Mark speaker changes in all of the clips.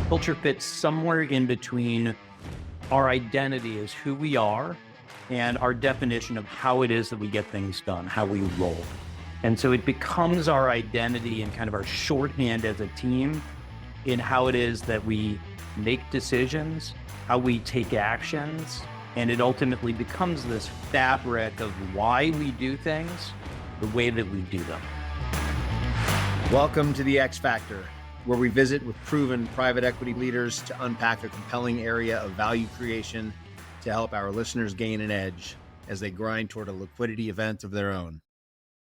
Speaker 1: Culture fits somewhere in between our identity as who we are and our definition of how it is that we get things done, how we roll. And so it becomes our identity and kind of our shorthand as a team in how it is that we make decisions, how we take actions, and it ultimately becomes this fabric of why we do things the way that we do them.
Speaker 2: Welcome to the X Factor, where we visit with proven private equity leaders to unpack a compelling area of value creation to help our listeners gain an edge as they grind toward a liquidity event of their own.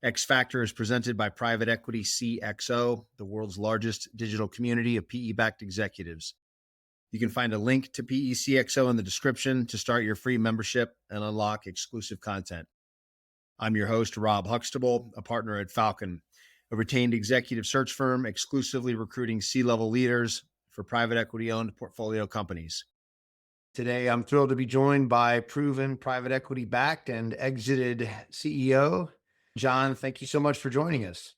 Speaker 2: X Factor is presented by Private Equity CXO, the world's largest digital community of PE-backed executives. You can find a link to PECXO in the description to start your free membership and unlock exclusive content. I'm your host, Rob Huxtable, a partner at Falcon, a retained executive search firm exclusively recruiting C-level leaders for private equity-owned portfolio companies. Today, I'm thrilled to be joined by proven private equity-backed and exited CEO, John. Thank you so much for joining us.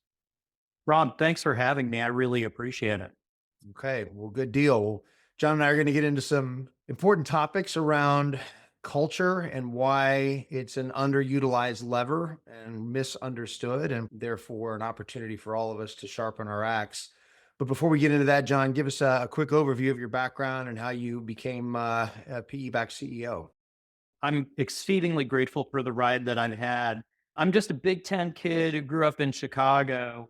Speaker 1: Rob, thanks for having me. I really appreciate it.
Speaker 2: Okay, well, good deal. Well, John and I are going to get into some important topics around culture and why it's an underutilized lever and misunderstood, and therefore an opportunity for all of us to sharpen our axe. But before we get into that, John, give us a quick overview of your background and how you became a PE-backed CEO.
Speaker 1: I'm exceedingly grateful for the ride that I've had. I'm just a Big Ten kid who grew up in Chicago,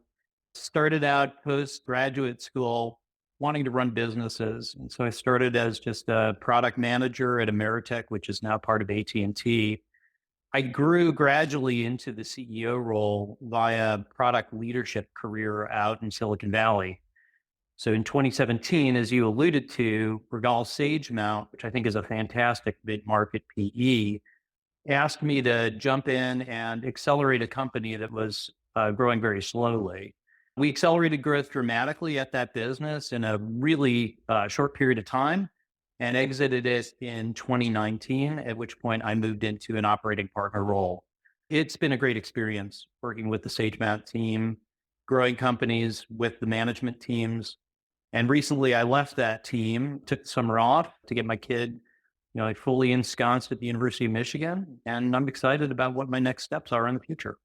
Speaker 1: started out postgraduate school wanting to run businesses. And so I started as just a product manager at Ameritech, which is now part of AT&T. I grew gradually into the CEO role via product leadership career out in Silicon Valley. So in 2017, as you alluded to, Regal Sagemount, which I think is a fantastic mid-market PE, asked me to jump in and accelerate a company that was growing very slowly. We accelerated growth dramatically at that business in a really short period of time and exited it in 2019, at which point I moved into an operating partner role. It's been a great experience working with the Sagemount team, growing companies with the management teams. And recently I left that team, took the summer off to get my kid fully ensconced at the University of Michigan. And I'm excited about what my next steps are in the future.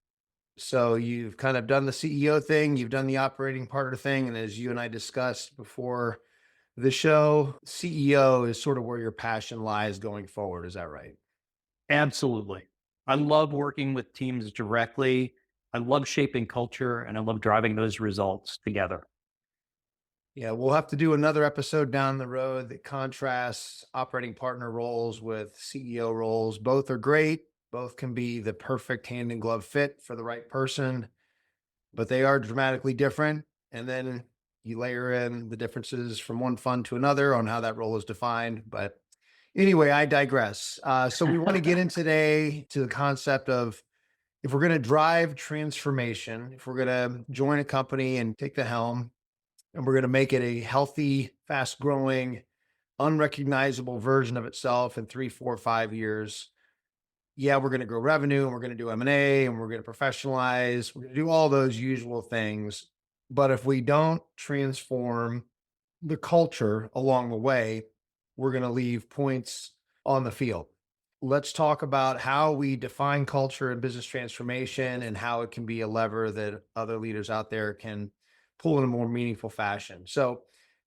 Speaker 2: So you've kind of done the CEO thing, you've done the operating partner thing. And as you and I discussed before the show, CEO is sort of where your passion lies going forward. Is that right?
Speaker 1: Absolutely. I love working with teams directly. I love shaping culture and I love driving those results together.
Speaker 2: Yeah, we'll have to do another episode down the road that contrasts operating partner roles with CEO roles. Both are great. Both can be the perfect hand in glove fit for the right person, but they are dramatically different. And then you layer in the differences from one fund to another on how that role is defined. But anyway, I digress. So we want to get in today to the concept of if we're going to drive transformation, if we're going to join a company and take the helm, and we're going to make it a healthy, fast growing, unrecognizable version of itself in 3, 4, 5 years. Yeah, we're going to grow revenue and we're going to do M&A and we're going to professionalize. We're going to do all those usual things. But if we don't transform the culture along the way, we're going to leave points on the field. Let's talk about how we define culture and business transformation and how it can be a lever that other leaders out there can pull in a more meaningful fashion. So,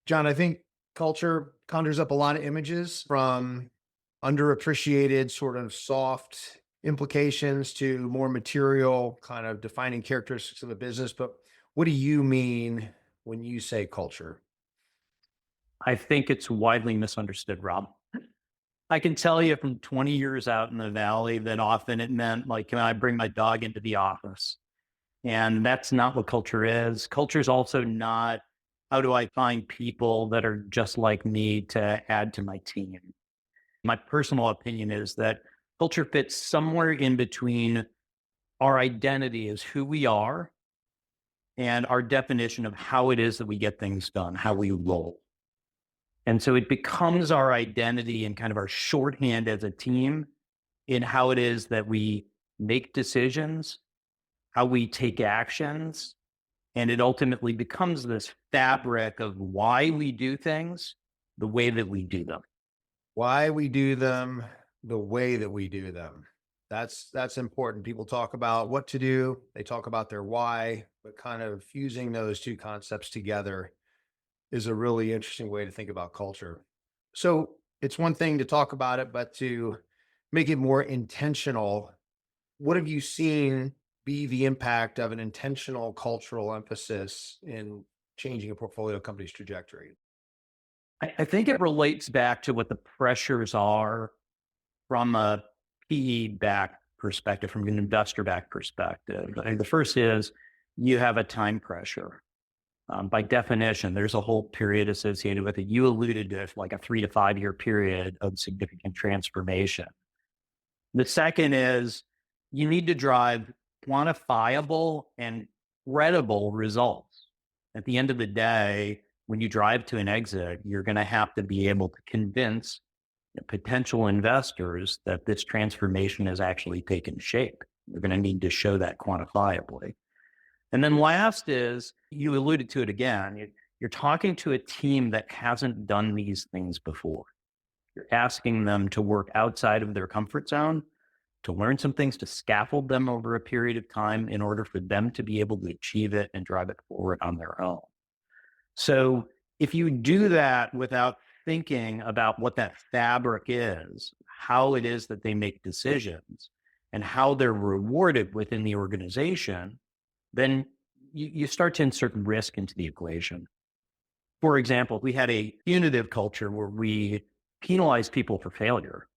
Speaker 2: John, I think culture conjures up a lot of images from underappreciated sort of soft implications to more material kind of defining characteristics of a business. But what do you mean when you say culture?
Speaker 1: I think it's widely misunderstood, Rob. I can tell you from 20 years out in the Valley that often it meant like, can I bring my dog into the office? And that's not what culture is. Culture is also not, how do I find people that are just like me to add to my team? My personal opinion is that culture fits somewhere in between our identity as who we are and our definition of how it is that we get things done, how we roll. And so it becomes our identity and kind of our shorthand as a team in how it is that we make decisions, how we take actions, and it ultimately becomes this fabric of why we do things the way that we do them.
Speaker 2: Why we do them the way that we do them. That's important. People talk about what to do, they talk about their why, but kind of fusing those two concepts together is a really interesting way to think about culture. So it's one thing to talk about it, but to make it more intentional, what have you seen be the impact of an intentional cultural emphasis in changing a portfolio company's trajectory?
Speaker 1: I think it relates back to what the pressures are from a PE back perspective, from an investor back perspective. I think the first is you have a time pressure. By definition, there's a whole period associated with it. You alluded to like a 3 to 5 year period of significant transformation. The second is you need to drive quantifiable and credible results. At the end of the day, when you drive to an exit, you're going to have to be able to convince potential investors that this transformation has actually taken shape. You're going to need to show that quantifiably. And then last is, you alluded to it again, you're talking to a team that hasn't done these things before. You're asking them to work outside of their comfort zone, to learn some things, to scaffold them over a period of time in order for them to be able to achieve it and drive it forward on their own. So if you do that without thinking about what that fabric is, how it is that they make decisions, and how they're rewarded within the organization, then you start to insert risk into the equation. For example, we had a punitive culture where we penalize people for failure.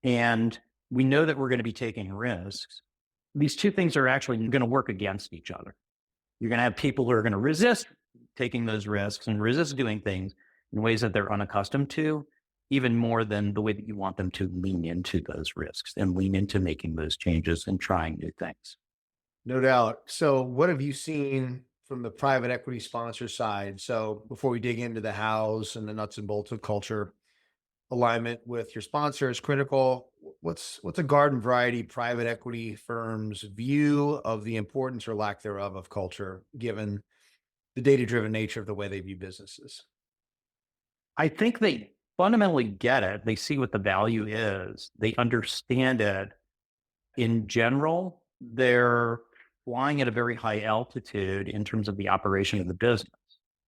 Speaker 1: And we know that we're going to be taking risks. These two things are actually going to work against each other. You're going to have people who are going to resist taking those risks and resist doing things in ways that they're unaccustomed to, even more than the way that you want them to lean into those risks and lean into making those changes and trying new things.
Speaker 2: No doubt. So, what have you seen from the private equity sponsor side? So, before we dig into the hows and the nuts and bolts of culture, alignment with your sponsor is critical. What's a garden variety private equity firm's view of the importance or lack thereof of culture, given the data-driven nature of the way they view businesses?
Speaker 1: I think they fundamentally get it. They see what the value is. They understand it. In general, they're flying at a very high altitude in terms of the operation of the business.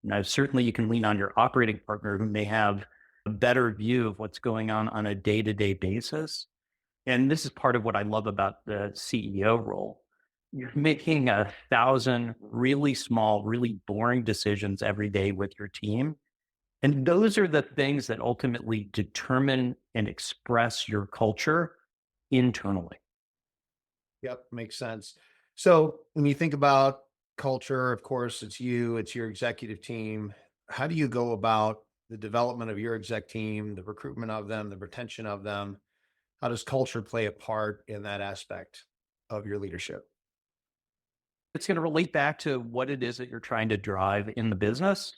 Speaker 1: Now, certainly you can lean on your operating partner who may have a better view of what's going on a day-to-day basis. And this is part of what I love about the CEO role. You're making 1,000 really small, really boring decisions every day with your team. And those are the things that ultimately determine and express your culture internally.
Speaker 2: Yep, makes sense. So, when you think about culture, of course, it's you, it's your executive team. How do you go about the development of your exec team, the recruitment of them, the retention of them? How does culture play a part in that aspect of your leadership?
Speaker 1: It's going to relate back to what it is that you're trying to drive in the business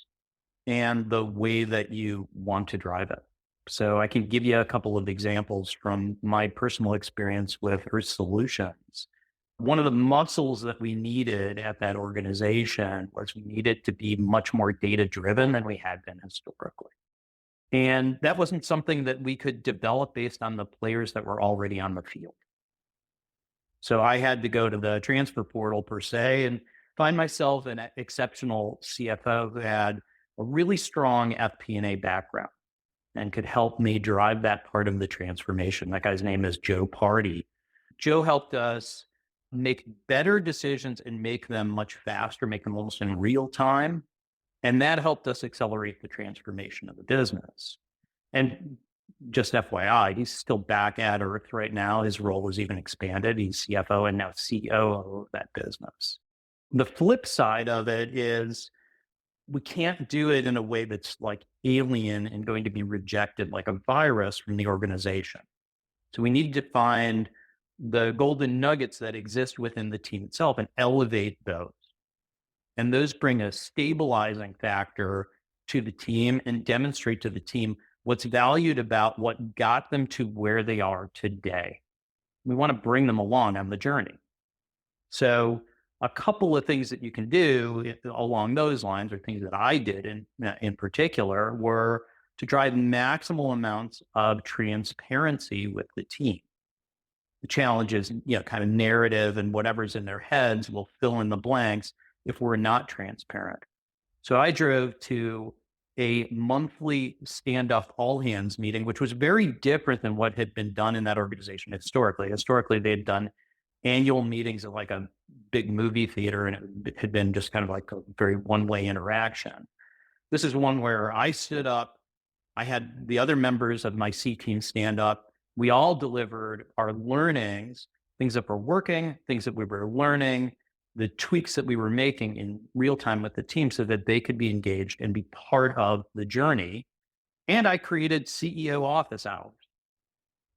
Speaker 1: and the way that you want to drive it. So I can give you a couple of examples from my personal experience with Earth Solutions. One of the muscles that we needed at that organization was we needed to be much more data driven than we had been historically. And that wasn't something that we could develop based on the players that were already on the field. So I had to go to the transfer portal per se and find myself an exceptional CFO who had a really strong FP&A background and could help me drive that part of the transformation. That guy's name is Joe Party. Joe helped us make better decisions and make them much faster, make them almost in real time. And that helped us accelerate the transformation of the business. And just FYI, he's still back at Earth right now. His role has even expanded. He's CFO and now COO of that business. The flip side of it is we can't do it in a way that's like alien and going to be rejected like a virus from the organization. So we need to find the golden nuggets that exist within the team itself and elevate those. And those bring a stabilizing factor to the team and demonstrate to the team what's valued about what got them to where they are today. We want to bring them along on the journey. So A couple of things that you can do along those lines, or things that I did in particular, were to drive maximal amounts of transparency with the team. The challenge is, kind of narrative and whatever's in their heads will fill in the blanks if we're not transparent. So I drove to a monthly stand up all hands meeting, which was very different than what had been done in that organization historically. Historically, they had done annual meetings at like a big movie theater, and it had been just kind of like a very one way interaction. This is one where I stood up. I had the other members of my C team stand up. We all delivered our learnings, things that were working, things that we were learning, the tweaks that we were making in real time with the team so that they could be engaged and be part of the journey. And I created CEO office hours.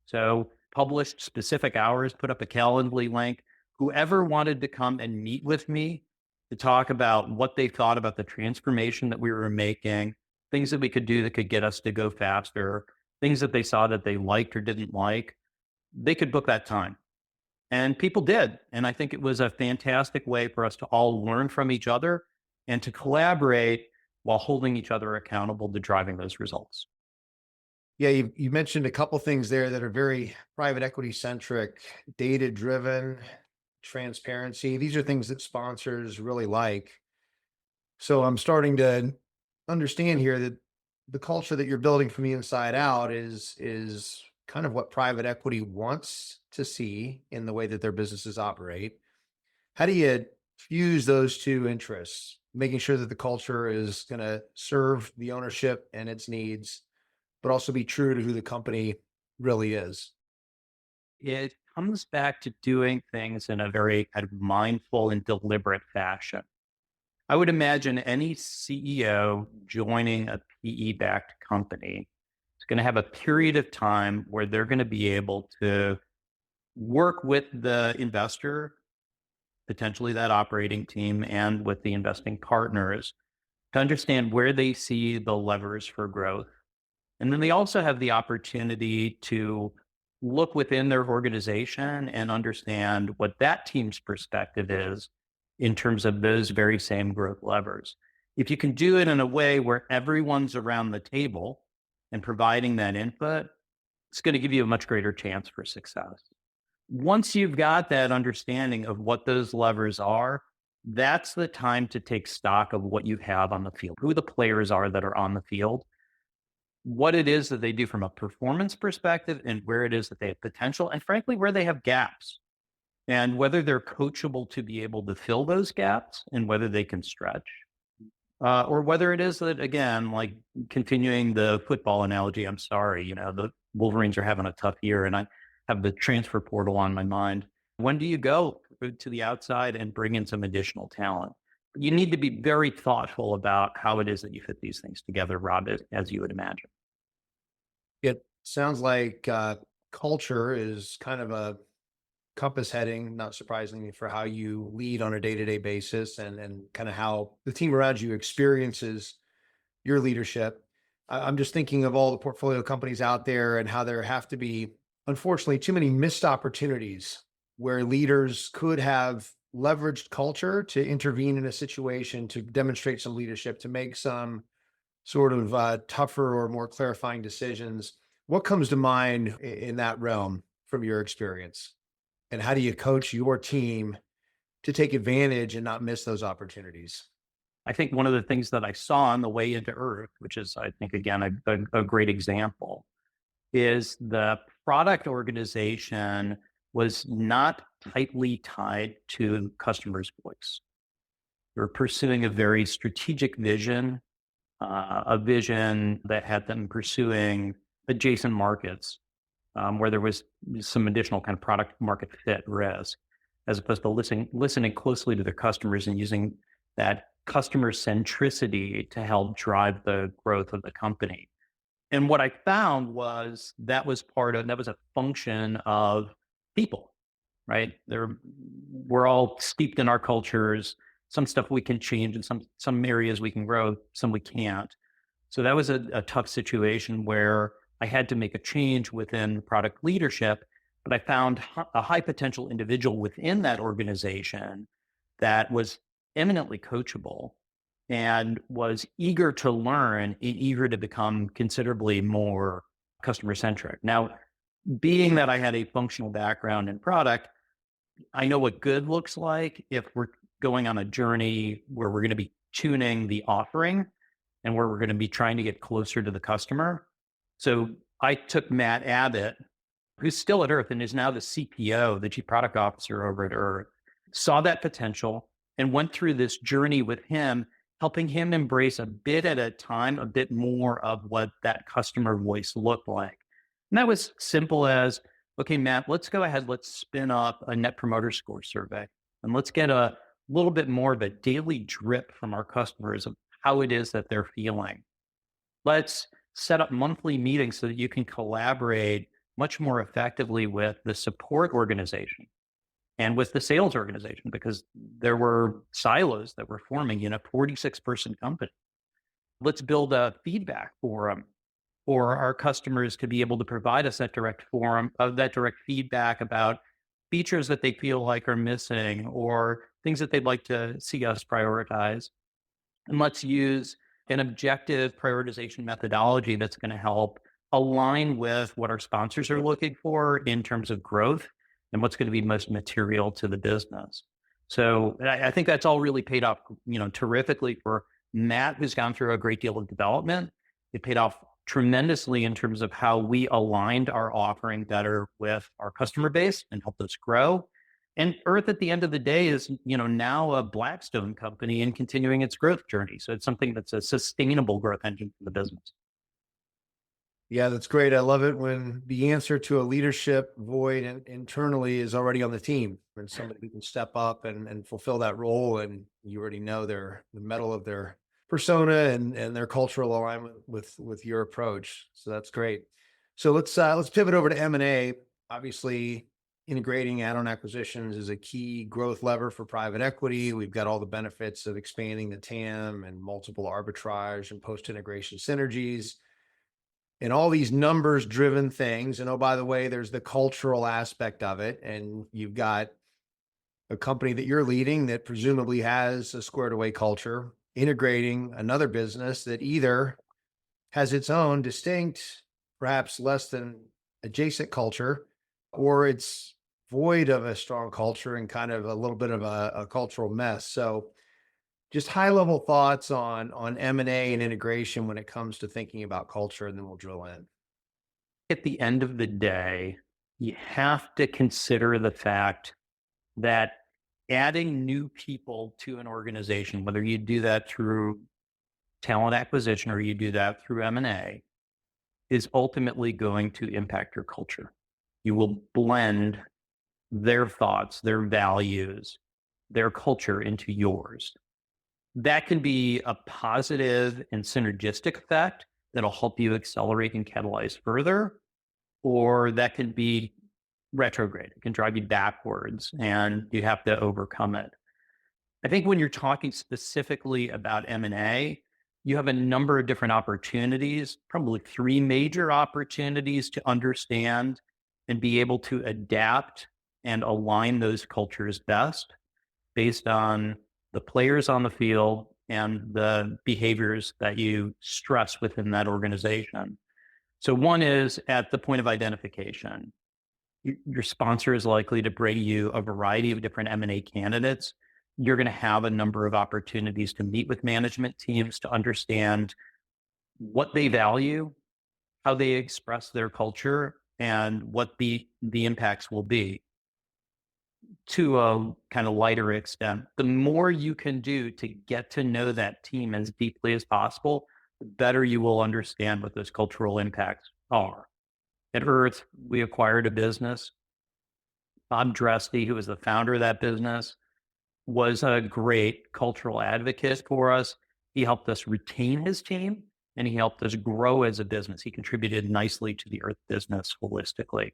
Speaker 1: So published specific hours, put up a Calendly link. Whoever wanted to come and meet with me to talk about what they thought about the transformation that we were making, things that we could do that could get us to go faster, things that they saw that they liked or didn't like, they could book that time. And people did. And I think it was a fantastic way for us to all learn from each other and to collaborate while holding each other accountable to driving those results.
Speaker 2: Yeah, you mentioned a couple things there that are very private equity centric, data driven, transparency. These are things that sponsors really like. So I'm starting to understand here that the culture that you're building from the inside out is kind of what private equity wants to see in the way that their businesses operate. How do you fuse those two interests, making sure that the culture is going to serve the ownership and its needs, but also be true to who the company really is?
Speaker 1: It comes back to doing things in a very kind of mindful and deliberate fashion. I would imagine any CEO joining a PE backed company is going to have a period of time where they're going to be able to work with the investor, potentially that operating team, and with the investing partners to understand where they see the levers for growth. And then they also have the opportunity to look within their organization and understand what that team's perspective is in terms of those very same growth levers. If you can do it in a way where everyone's around the table and providing that input, it's going to give you a much greater chance for success. Once you've got that understanding of what those levers are, that's the time to take stock of what you have on the field, who the players are that are on the field, what it is that they do from a performance perspective, and where it is that they have potential, and frankly, where they have gaps, and whether they're coachable to be able to fill those gaps and whether they can stretch. Or whether it is that, again, like continuing the football analogy, I'm sorry, the Wolverines are having a tough year and I have the transfer portal on my mind. When do you go to the outside and bring in some additional talent? You need to be very thoughtful about how it is that you fit these things together, Rob, as you would imagine.
Speaker 2: It sounds like culture is kind of a compass heading, not surprisingly, for how you lead on a day-to-day basis and kind of how the team around you experiences your leadership. I'm just thinking of all the portfolio companies out there and how there have to be, unfortunately, too many missed opportunities where leaders could have leveraged culture to intervene in a situation, to demonstrate some leadership, to make some sort of tougher or more clarifying decisions. What comes to mind in that realm from your experience? And how do you coach your team to take advantage and not miss those opportunities?
Speaker 1: I think one of the things that I saw on the way into Earth, which is, I think, again, a great example, is the product organization was not tightly tied to customers' voice. They're pursuing a very strategic vision, a vision that had them pursuing adjacent markets where there was some additional kind of product market fit risk, as opposed to listening closely to their customers and using that customer centricity to help drive the growth of the company. And what I found was that was a function of people, right? We're all steeped in our cultures. Some stuff we can change, and some areas we can grow, some we can't. So that was a tough situation where I had to make a change within product leadership, but I found a high potential individual within that organization that was eminently coachable and was eager to learn and eager to become considerably more customer centric. Now, being that I had a functional background in product, I know what good looks like if we're going on a journey where we're going to be tuning the offering and where we're going to be trying to get closer to the customer. So I took Matt Abbott, who's still at Earth and is now the CPO, the Chief Product Officer over at Earth, saw that potential and went through this journey with him, helping him embrace a bit at a time, a bit more of what that customer voice looked like. And that was simple as, okay, Matt, let's go ahead, let's spin up a net promoter score survey and let's get a little bit more of a daily drip from our customers of how it is that they're feeling. Let's set up monthly meetings so that you can collaborate much more effectively with the support organization and with the sales organization, because there were silos that were forming in a 46-person company. Let's build a feedback forum for our customers to be able to provide us that direct forum of that direct feedback about features that they feel like are missing or things that they'd like to see us prioritize. And let's use an objective prioritization methodology that's going to help align with what our sponsors are looking for in terms of growth and what's going to be most material to the business. So I think that's all really paid off, terrifically for Matt, who's gone through a great deal of development. It paid off tremendously in terms of how we aligned our offering better with our customer base and helped us grow. And Earth at the end of the day is, now a Blackstone company and continuing its growth journey. So it's something that's a sustainable growth engine for the business.
Speaker 2: Yeah, that's great. I love it when the answer to a leadership void internally is already on the team, when somebody who can step up and fulfill that role, and you already know the mettle of their persona and their cultural alignment with your approach. So that's great. So let's pivot over to M&A. Obviously, integrating add-on acquisitions is a key growth lever for private equity. We've got all the benefits of expanding the TAM and multiple arbitrage and post-integration synergies and all these numbers driven things. And oh, by the way, there's the cultural aspect of it. And you've got a company that you're leading that presumably has a squared away culture, integrating another business that either has its own distinct, perhaps less than adjacent culture, or it's void of a strong culture and kind of a little bit of a cultural mess. So just high level thoughts on M&A and integration when it comes to thinking about culture, and then we'll drill in.
Speaker 1: At the end of the day, you have to consider the fact that adding new people to an organization, whether you do that through talent acquisition or you do that through M&A, is ultimately going to impact your culture. You will blend their thoughts, their values, their culture into yours. That can be a positive and synergistic effect that'll help you accelerate and catalyze further, or that can be retrograde. It can drive you backwards and you have to overcome it. I think when you're talking specifically about M&A, you have a number of different opportunities, probably three major opportunities to understand and be able to adapt and align those cultures best based on the players on the field and the behaviors that you stress within that organization. So one is at the point of identification. Your sponsor is likely to bring you a variety of different M&A candidates. You're going to have a number of opportunities to meet with management teams to understand what they value, how they express their culture, and what the impacts will be. To a kind of lighter extent, the more you can do to get to know that team as deeply as possible, the better you will understand what those cultural impacts are. At Earth, we acquired a business. Bob Dresty, who was the founder of that business, was a great cultural advocate for us. He helped us retain his team and he helped us grow as a business. He contributed nicely to the Earth business holistically.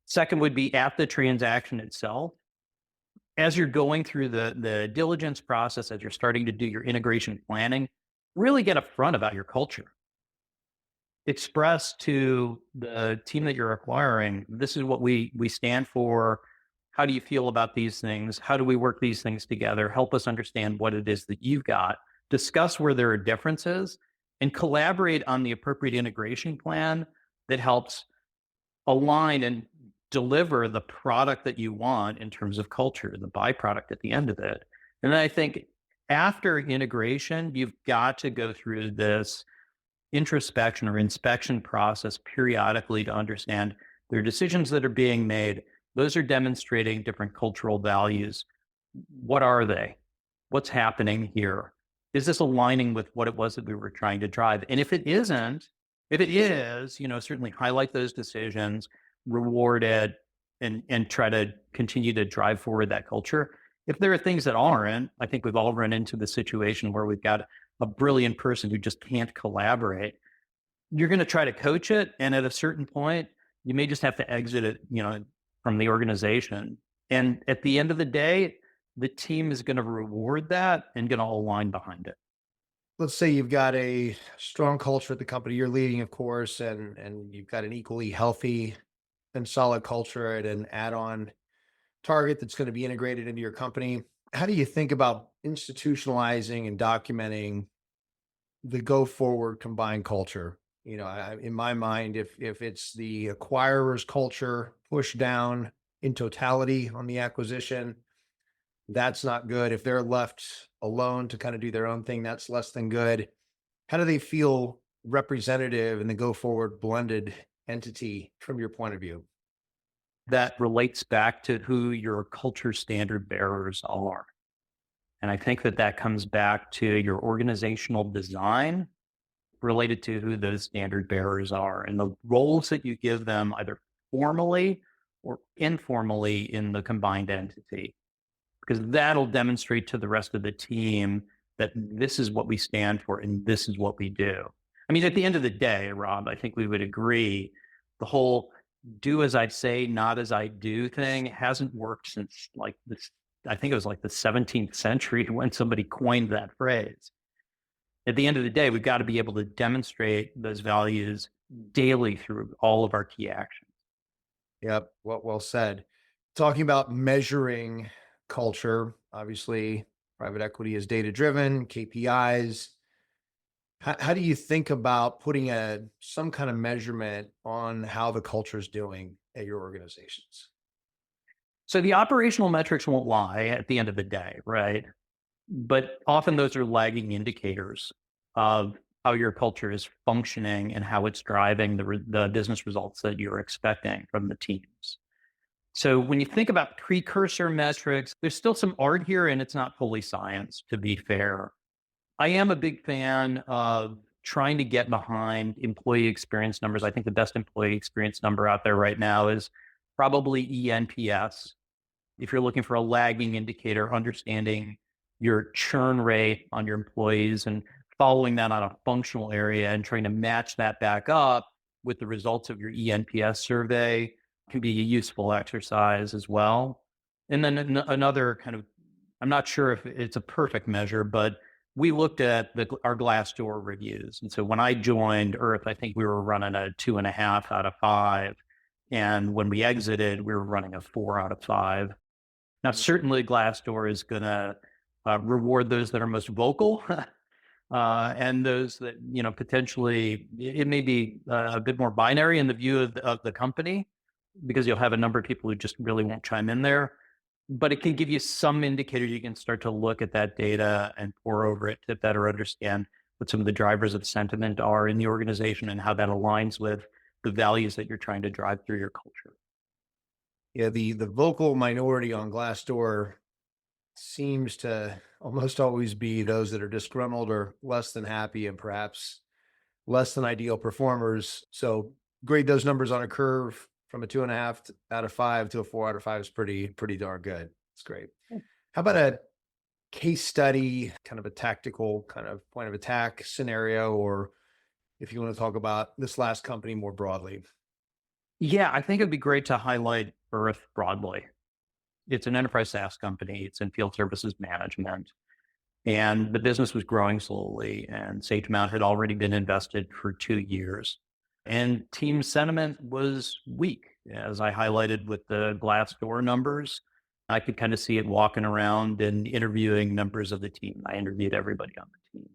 Speaker 1: Second would be at the transaction itself. As you're going through the diligence process, as you're starting to do your integration planning, really get upfront about your culture. Express to the team that you're acquiring, this is what we stand for. How do you feel about these things? How do we work these things together? Help us understand what it is that you've got. Discuss where there are differences and collaborate on the appropriate integration plan that helps align and deliver the product that you want in terms of culture, the byproduct at the end of it. And then I think after integration, you've got to go through this introspection or inspection process periodically to understand there are decisions that are being made. Those are demonstrating different cultural values. What are they? What's happening here? Is this aligning with what it was that we were trying to drive? And if it isn't, if it is, certainly highlight those decisions, reward it, and try to continue to drive forward that culture. If there are things that aren't, I think we've all run into the situation where we've got a brilliant person who just can't collaborate. You're going to try to coach it, and at a certain point, you may just have to exit it, from the organization. And at the end of the day, the team is going to reward that and going to align behind it.
Speaker 2: Let's say you've got a strong culture at the company you're leading, of course, and you've got an equally healthy and solid culture at an add-on target that's going to be integrated into your company. How do you think about institutionalizing and documenting the go forward combined culture? In my mind, if it's the acquirer's culture pushed down in totality on the acquisition, that's not good. If they're left alone to kind of do their own thing, that's less than good. How do they feel representative in the go forward blended entity from your point of view?
Speaker 1: That relates back to who your culture standard bearers are. And I think that comes back to your organizational design related to who those standard bearers are and the roles that you give them either formally or informally in the combined entity, because that'll demonstrate to the rest of the team that this is what we stand for and this is what we do. I mean, at the end of the day, Rob, I think we would agree the whole do as I say, not as I do thing hasn't worked since like this. I think it was like the 17th century when somebody coined that phrase. At the end of the day, we've got to be able to demonstrate those values daily through all of our key actions.
Speaker 2: Yep. Well said. Talking about measuring culture, obviously, private equity is data driven, KPIs. How do you think about putting some kind of measurement on how the culture is doing at your organizations?
Speaker 1: So the operational metrics won't lie at the end of the day, right? But often those are lagging indicators of how your culture is functioning and how it's driving the business results that you're expecting from the teams. So when you think about precursor metrics, there's still some art here and it's not fully science, to be fair. I am a big fan of trying to get behind employee experience numbers. I think the best employee experience number out there right now is probably ENPS. If you're looking for a lagging indicator, understanding your churn rate on your employees and following that on a functional area and trying to match that back up with the results of your ENPS survey can be a useful exercise as well. And then another kind of, I'm not sure if it's a perfect measure, but we looked at our Glassdoor reviews. And so when I joined Earth, I think we were running a 2.5 out of 5. And when we exited, we were running a 4 out of 5. Now, certainly Glassdoor is going to reward those that are most vocal and those that, potentially it may be a bit more binary in the view of the company, because you'll have a number of people who just really won't chime in there. But it can give you some indicator. You can start to look at that data and pore over it to better understand what some of the drivers of sentiment are in the organization and how that aligns with the values that you're trying to drive through your culture.
Speaker 2: Yeah, the vocal minority on Glassdoor seems to almost always be those that are disgruntled or less than happy and perhaps less than ideal performers. So grade those numbers on a curve from a 2.5 out of 5 to a 4 out of 5 is pretty darn good. It's great. How about a case study, kind of a tactical kind of point of attack scenario, or if you want to talk about this last company more broadly?
Speaker 1: Yeah, I think it'd be great to highlight Earth broadly. It's an enterprise SaaS company. It's in field services management. And the business was growing slowly, and SageMount had already been invested for 2 years. And team sentiment was weak. as I highlighted with the Glassdoor numbers. I could kind of see it walking around and interviewing members of the team. I interviewed everybody on the team.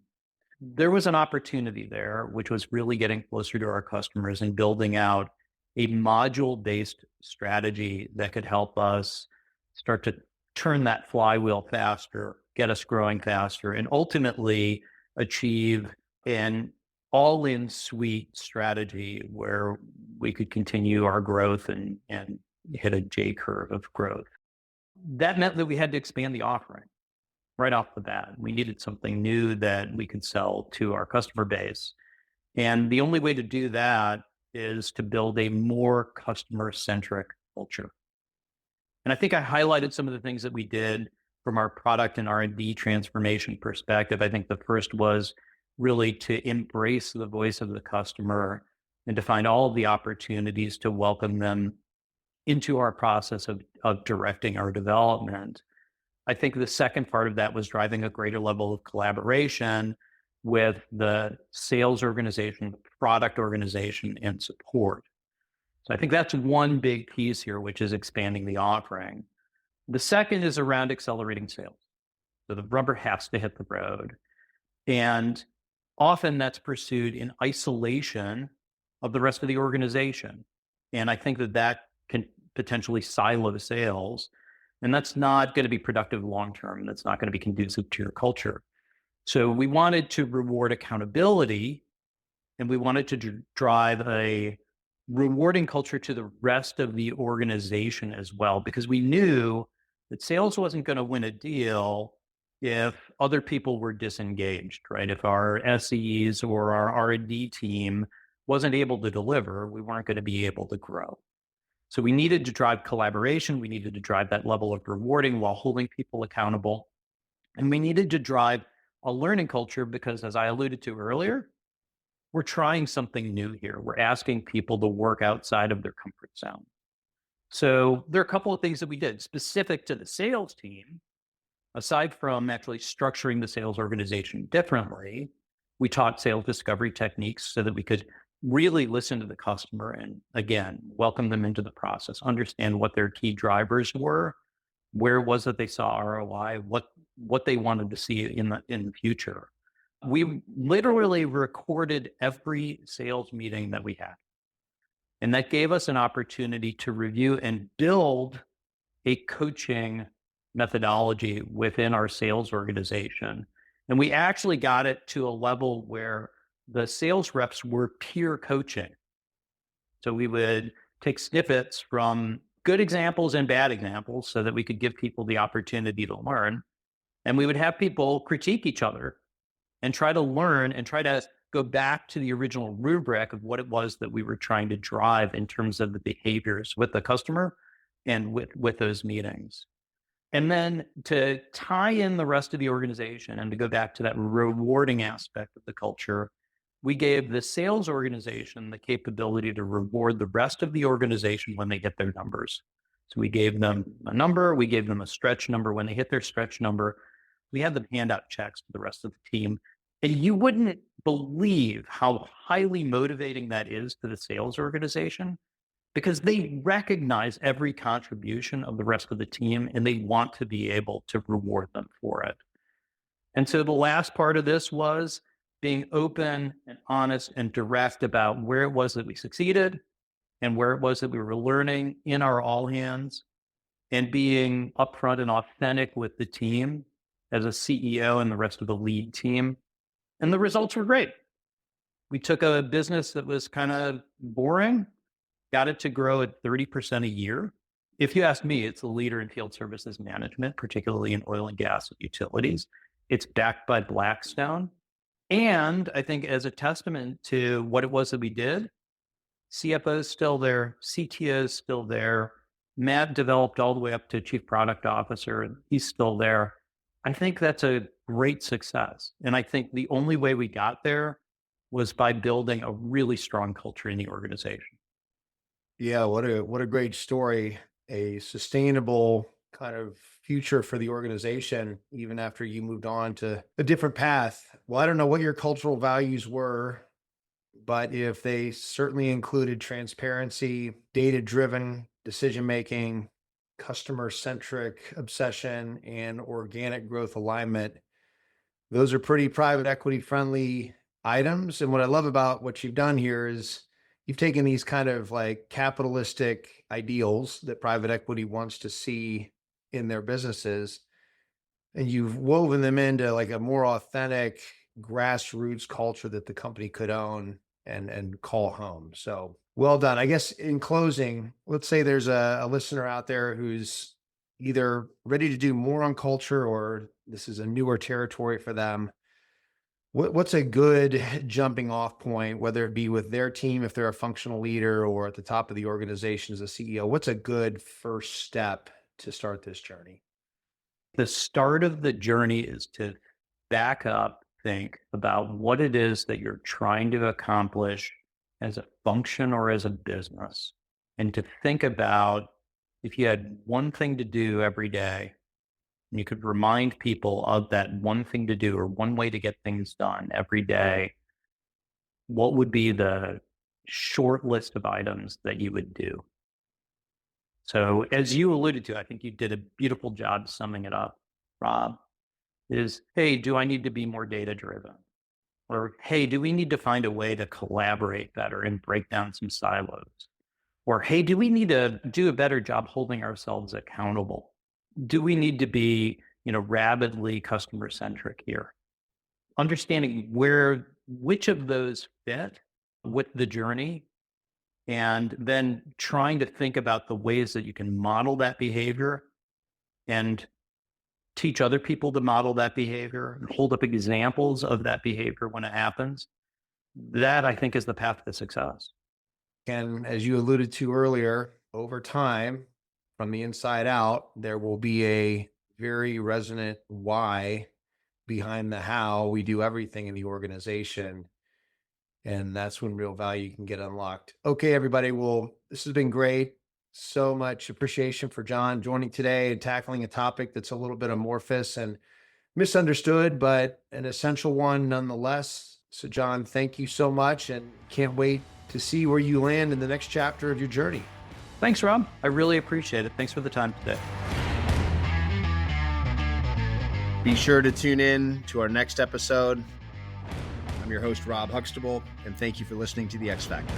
Speaker 1: There was an opportunity there, which was really getting closer to our customers and building out a module-based strategy that could help us start to turn that flywheel faster, get us growing faster, and ultimately achieve an all-in suite strategy where we could continue our growth and hit a J curve of growth. That meant that we had to expand the offering right off the bat. We needed something new that we could sell to our customer base. And the only way to do that is to build a more customer-centric culture. And I think I highlighted some of the things that we did from our product and R&D transformation perspective. I think the first was really to embrace the voice of the customer and to find all of the opportunities to welcome them into our process of directing our development. I think the second part of that was driving a greater level of collaboration with the sales organization, the product organization, and support. So I think that's one big piece here, which is expanding the offering. The second is around accelerating sales. So the rubber has to hit the road. And often that's pursued in isolation of the rest of the organization. And I think that that can potentially silo sales. And that's not going to be productive long term. That's not going to be conducive to your culture. So we wanted to reward accountability, and we wanted to drive a rewarding culture to the rest of the organization as well, because we knew that sales wasn't going to win a deal if other people were disengaged, right? If our SEs or our R&D team wasn't able to deliver, we weren't going to be able to grow. So we needed to drive collaboration. We needed to drive that level of rewarding while holding people accountable. And we needed to drive a learning culture because, as I alluded to earlier, we're trying something new here. We're asking people to work outside of their comfort zone. So there are a couple of things that we did specific to the sales team. Aside from actually structuring the sales organization differently, we taught sales discovery techniques so that we could really listen to the customer and, again, welcome them into the process, understand what their key drivers were, where was it they saw ROI, what they wanted to see in the future. We literally recorded every sales meeting that we had. And that gave us an opportunity to review and build a coaching methodology within our sales organization. And we actually got it to a level where the sales reps were peer coaching. So we would take snippets from good examples and bad examples so that we could give people the opportunity to learn. And we would have people critique each other and try to learn and try to go back to the original rubric of what it was that we were trying to drive in terms of the behaviors with the customer and with those meetings. And then to tie in the rest of the organization and to go back to that rewarding aspect of the culture, we gave the sales organization the capability to reward the rest of the organization when they hit their numbers. So we gave them a number, we gave them a stretch number. When they hit their stretch number, we had them hand out checks to the rest of the team. And you wouldn't believe how highly motivating that is to the sales organization, because they recognize every contribution of the rest of the team and they want to be able to reward them for it. And so the last part of this was being open and honest and direct about where it was that we succeeded and where it was that we were learning in our all hands, and being upfront and authentic with the team as a CEO and the rest of the lead team. And the results were great. We took a business that was kind of boring, got it to grow at 30% a year. If you ask me, it's a leader in field services management, particularly in oil and gas and utilities. It's backed by Blackstone. And I think as a testament to what it was that we did, CFO is still there, CTO is still there. Matt developed all the way up to chief product officer, and he's still there. I think that's a great success. And I think the only way we got there was by building a really strong culture in the organization.
Speaker 2: Yeah, what a great story. A sustainable kind of future for the organization, even after you moved on to a different path. Well, I don't know what your cultural values were but if they certainly included transparency, data-driven decision-making, customer-centric obsession, and organic growth alignment, those are pretty private equity friendly items. And what I love about what you've done here is you've taken these kind of like capitalistic ideals that private equity wants to see in their businesses, and you've woven them into like a more authentic grassroots culture that the company could own and call home. So well done. I guess in closing, let's say there's a listener out there who's either ready to do more on culture or this is a newer territory for them. What's a good jumping off point, whether it be with their team, if they're a functional leader, or at the top of the organization as a CEO? What's a good first step to start this journey?
Speaker 1: The start of the journey is to back up, think about what it is that you're trying to accomplish as a function or as a business, and to think about if you had one thing to do every day and you could remind people of that one thing to do or one way to get things done every day, what would be the short list of items that you would do? So as you alluded to, I think you did a beautiful job summing it up, Rob, is, hey, do I need to be more data driven? Or, hey, do we need to find a way to collaborate better and break down some silos? Or, hey, do we need to do a better job holding ourselves accountable? Do we need to be, rabidly customer centric here? Understanding which of those fit with the journey, and then trying to think about the ways that you can model that behavior and teach other people to model that behavior and hold up examples of that behavior when it happens. That, I think, is the path to success.
Speaker 2: And as you alluded to earlier, over time, from the inside out, there will be a very resonant why behind the how we do everything in the organization. And that's when real value can get unlocked. Okay, everybody. Well, this has been great. So much appreciation for John joining today and tackling a topic that's a little bit amorphous and misunderstood, but an essential one nonetheless. So John, thank you so much, and can't wait to see where you land in the next chapter of your journey.
Speaker 1: Thanks, Rob. I really appreciate it. Thanks for the time today.
Speaker 2: Be sure to tune in to our next episode. I'm your host, Rob Huxtable, and thank you for listening to The X Factor.